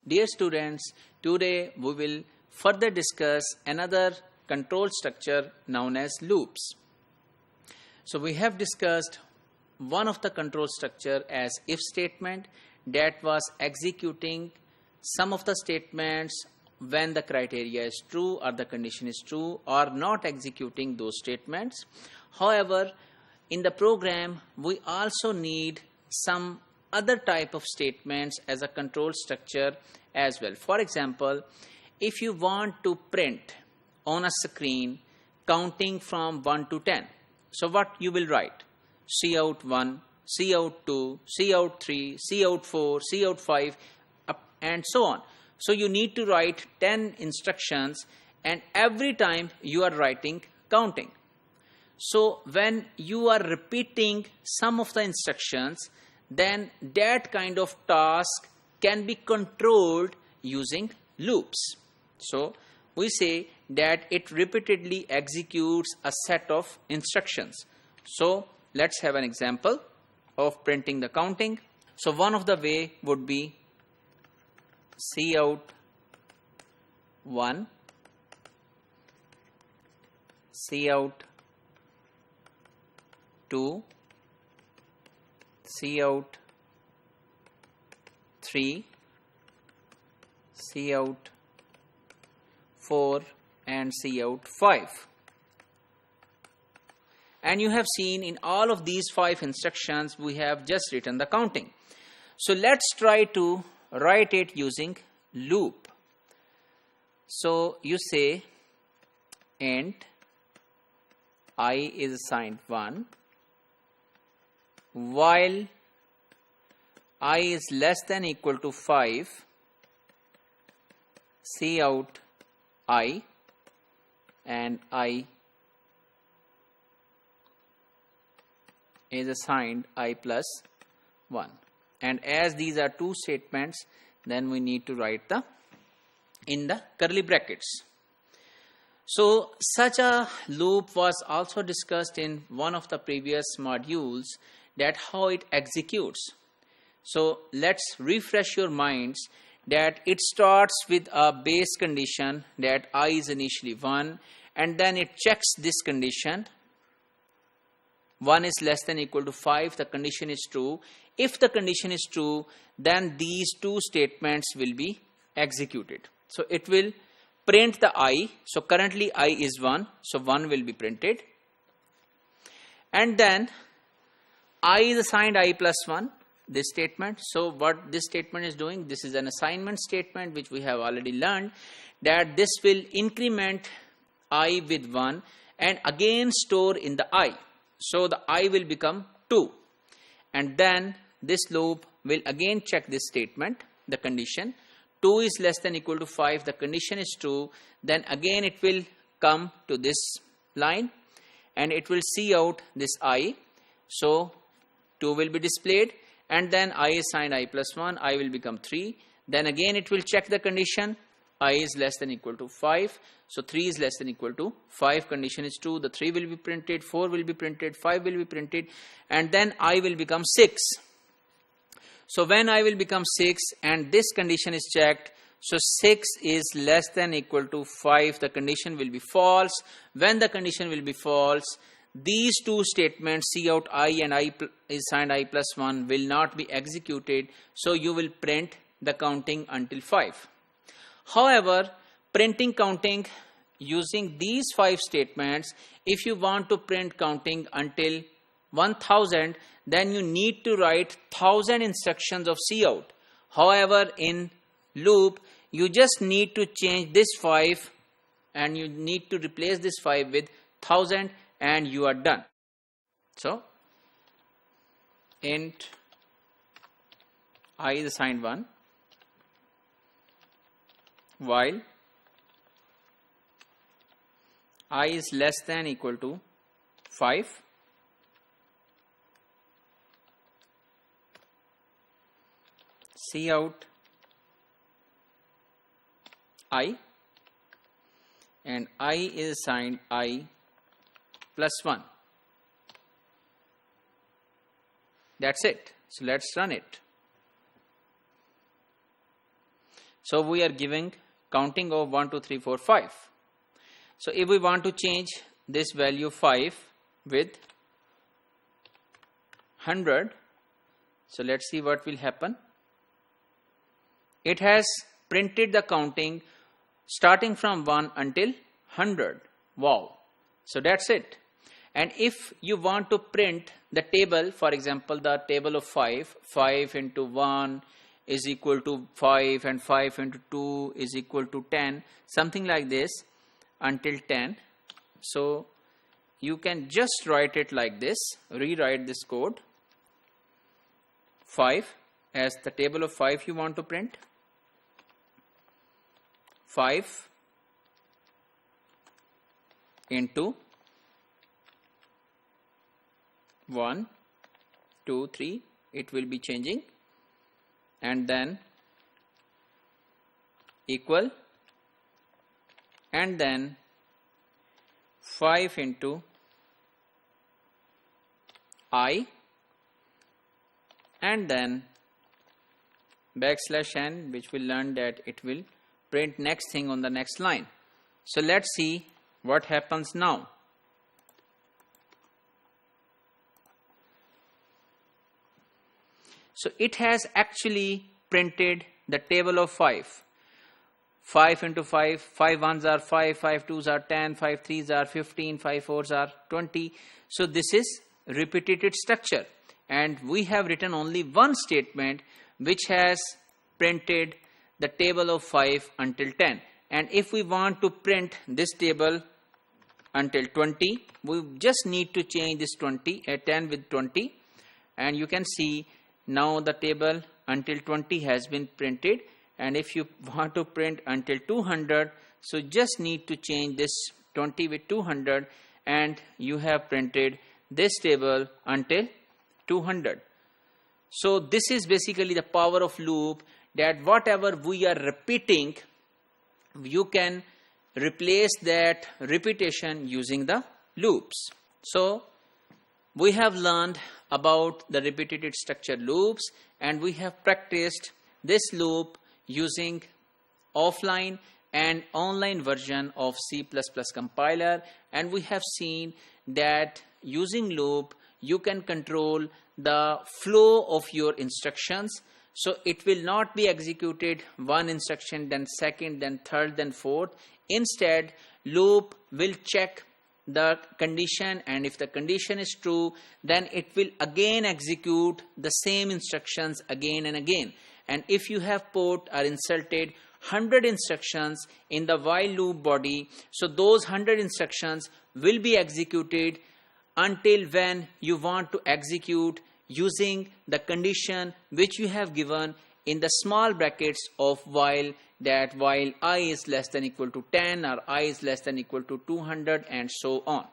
Dear students, today we will further discuss another control structure known as loops. So we have discussed one of the control structure as if statement that was executing some of the statements when the criteria is true or the condition is true, or not executing those statements. However, in the program we also need some other type of statements as a control structure as well. For example, if you want to print on a screen counting from 1 to 10, so what you will write? Cout 1, Cout 2, Cout 3, Cout 4, Cout 5, and so on. So you need to write 10 instructions, and every time you are writing counting. So when you are repeating some of the instructions, then that kind of task can be controlled using loops. So we say that it repeatedly executes a set of instructions. So let's have an example of printing the counting. So one of the way would be Cout 1, Cout 2, Cout 3, Cout 4, and Cout 5. And you have seen in all of these 5 instructions we have just written the counting. So let's try to write it using loop. So you say int I is assigned 1 while I is less than equal to 5, Cout I, and I is assigned I plus 1. And as these are two statements, then we need to write in the curly brackets. So such a loop was also discussed in one of the previous modules, that how it executes. So let's refresh your minds that it starts with a base condition that I is initially 1, and then it checks this condition. 1 is less than equal to 5, the condition is true. If the condition is true, then these two statements will be executed. So it will print the I. So currently I is 1, so 1 will be printed. And then I is assigned I plus 1, this statement. So what this statement is doing, this is an assignment statement which we have already learned, that this will increment I with 1 and again store in the I. So the I will become 2, and then this loop will again check this statement, the condition. 2 is less than equal to 5, the condition is true. Then again it will come to this line and it will see out this I. So 2 will be displayed, and then I is assigned I plus 1, I will become 3. Then again it will check the condition, I is less than equal to 5. So 3 is less than equal to 5, condition is true. The 3 will be printed, 4 will be printed, 5 will be printed, and then I will become 6. So when I will become 6 and this condition is checked, so 6 is less than equal to 5, the condition will be false. When the condition will be false, these two statements Cout I and I is assigned I plus 1 will not be executed. So you will print the counting until 5. However, printing counting using these 5 statements, if you want to print counting until 1000, then you need to write 1000 instructions of Cout. However, in loop, you just need to change this 5 and you need to replace this 5 with 1000 and you are done. So, int I is assigned 1 while I is less than equal to 5, Cout I, and I is assigned I plus 1. That's it. So let's run it. So we are giving counting of 1, 2, 3, 4, 5. So if we want to change this value 5 with 100, so let's see what will happen. It has printed the counting starting from 1 until 100. Wow. So that's it. And if you want to print the table, for example, the table of 5, 5 into 1 is equal to 5 and 5 into 2 is equal to 10, something like this until 10. So you can just write it like this, rewrite this code. 5 as the table of 5 you want to print. 5 into 1, 2, 3, it will be changing, and then equal, and then 5 into I, and then backslash n, which we learned that it will print next thing on the next line. So let's see what happens now. So it has actually printed the table of 5. 5 into 5, 5 ones are 5, 5 twos are 10, 5 threes are 15, 5 fours are 20. So this is repeated structure, and we have written only one statement which has printed the table of 5 until 10. And if we want to print this table until 20, we just need to change this 10 with 20, and you can see now the table until 20 has been printed. And if you want to print until 200, so just need to change this 20 with 200, and you have printed this table until 200. So this is basically the power of loop, that whatever we are repeating, you can replace that repetition using the loops. So we have learned about the repeated structure loops, and we have practiced this loop using offline and online version of C++ compiler, and we have seen that using loop you can control the flow of your instructions. So it will not be executed one instruction, then second, then third, then fourth. Instead, loop will check the condition, and if the condition is true, then it will again execute the same instructions again and again. And if you have put or inserted 100 instructions in the while loop body, so those 100 instructions will be executed until when you want to execute using the condition which you have given in the small brackets of while, that while I is less than equal to 10 or I is less than equal to 200 and so on.